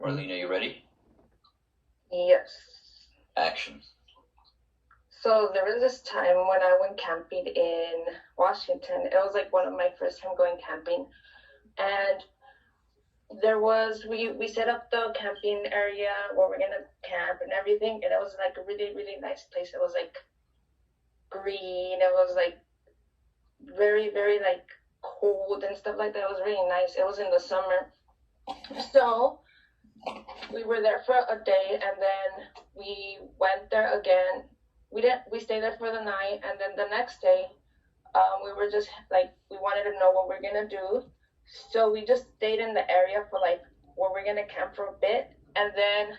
Marlene, are you ready? Yes. Action. So there was this time when I went camping in Washington. It was like one of my first time going camping, and we set up the camping area where we're gonna camp and everything, and it was like a really really nice place. It was like green. It was like very very like cold and stuff like that. It was really nice. It was in the summer, so we were there for a day, and then we went there again. We stayed there for the night, and then the next day, we were just like we wanted to know what we're gonna do, so we just stayed in the area for like where we're gonna camp for a bit, and then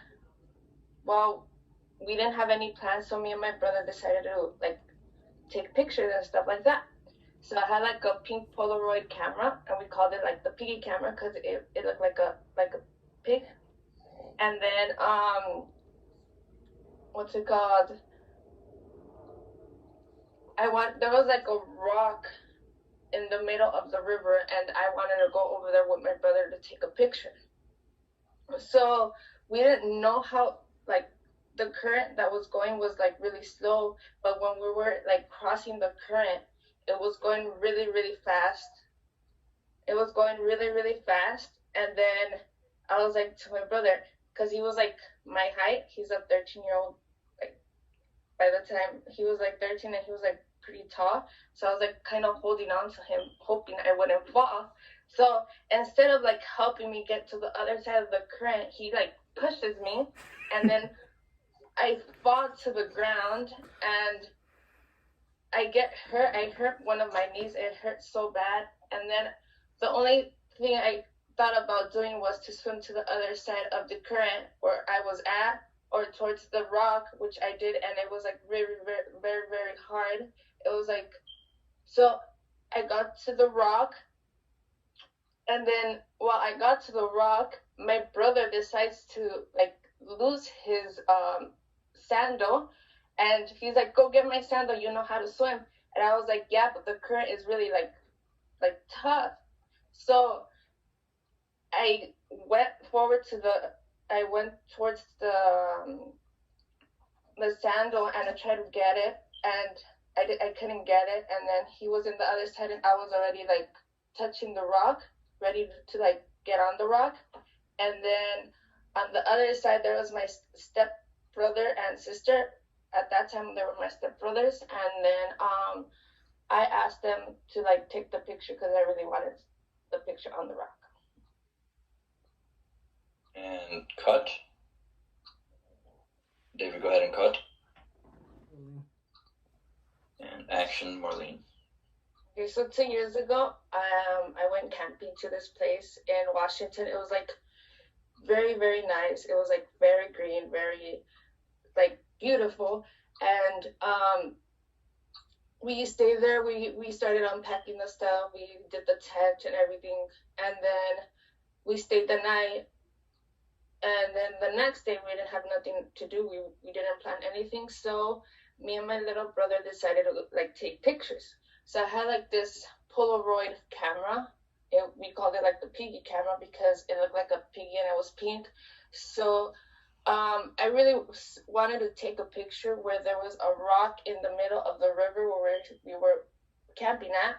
well, we didn't have any plans, so me and my brother decided to like take pictures and stuff like that. So I had like a pink Polaroid camera, and we called it like the piggy camera because it looked like a pig. And then what's it called? There was like a rock in the middle of the river, and I wanted to go over there with my brother to take a picture. So we didn't know how like the current that was going was like really slow, but when we were like crossing the current, it was going really really fast. It was going really really fast, and then I was like to my brother, because he was like my height. He's a 13-year-old. Like by the time he was like 13, and he was like pretty tall, so I was like kind of holding on to him, hoping I wouldn't fall. So instead of like helping me get to the other side of the current, he like pushes me, and then I fall to the ground, and I get hurt. I hurt one of my knees. It hurt so bad, and then the only thing I thought about doing was to swim to the other side of the current where I was at, or towards the rock, which I did, and it was like very, very, very, very hard. It was like, so I got to the rock, and then while I got to the rock, my brother decides to like lose his sandal, and he's like, "Go get my sandal. You know how to swim." And I was like, "Yeah, but the current is really like tough." So I went forward I went towards the sandal, and I tried to get it, and I couldn't get it, and then he was in the other side, and I was already like touching the rock, ready to like get on the rock, and then on the other side there was my step brother and sister. At that time they were my step brothers, and then I asked them to like take the picture because I really wanted the picture on the rock. And cut. David, go ahead and cut. And action, Marlene. Okay, so 2 years ago, I went camping to this place in Washington. It was like very, very nice. It was like very green, very like beautiful. And we stayed there. We started unpacking the stuff. We did the tent and everything. And then we stayed the night. And then the next day we didn't have nothing to do. We didn't plan anything. So me and my little brother decided to like take pictures. So I had like this Polaroid camera. We called it like the piggy camera because it looked like a piggy and it was pink. So I really wanted to take a picture where there was a rock in the middle of the river where we were camping at.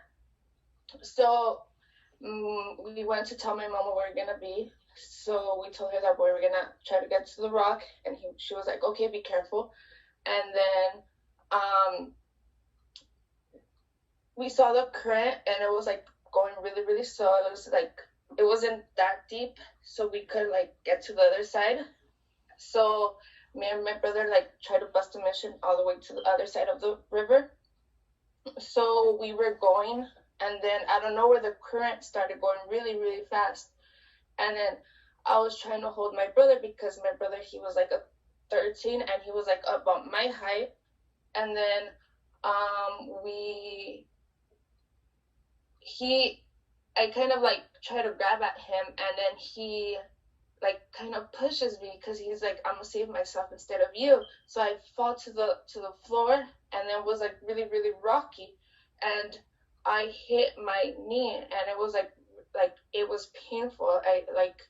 So we went to tell my mama where we're gonna be. So we told her that we were gonna try to get to the rock, and she was like, "Okay, be careful." And then we saw the current, and it was like going really, really slow. It wasn't that deep, so we could like get to the other side. So me and my brother like tried to bust a mission all the way to the other side of the river. So we were going, and then I don't know where the current started going really, really fast. And then I was trying to hold my brother because my brother, he was like a 13, and he was like about my height. And then I kind of like try to grab at him, and then he like kind of pushes me because he's like, "I'm gonna save myself instead of you." So I fall to the floor, and then it was like really really rocky, and I hit my knee, and it was like it was painful. I like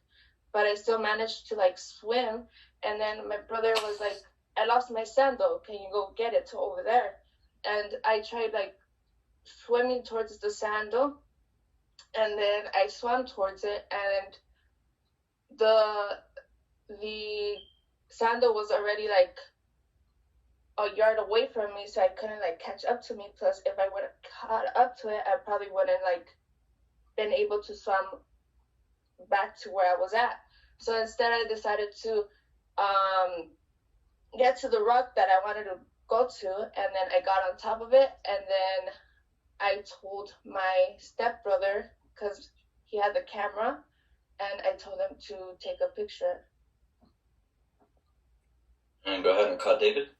but I still managed to like swim. And then my brother was like, I lost my sandal. Can you go get it to over there? And I tried like swimming towards the sandal, and then I swam towards it, and the sandal was already like a yard away from me, so I couldn't like catch up to me. Plus, if I would have caught up to it, I probably wouldn't like been able to swim back to where I was at. So instead, I decided to get to the rock that I wanted to go to, and then I got on top of it, and then I told my stepbrother, because he had the camera, and I told him to take a picture. And go ahead and cut, David.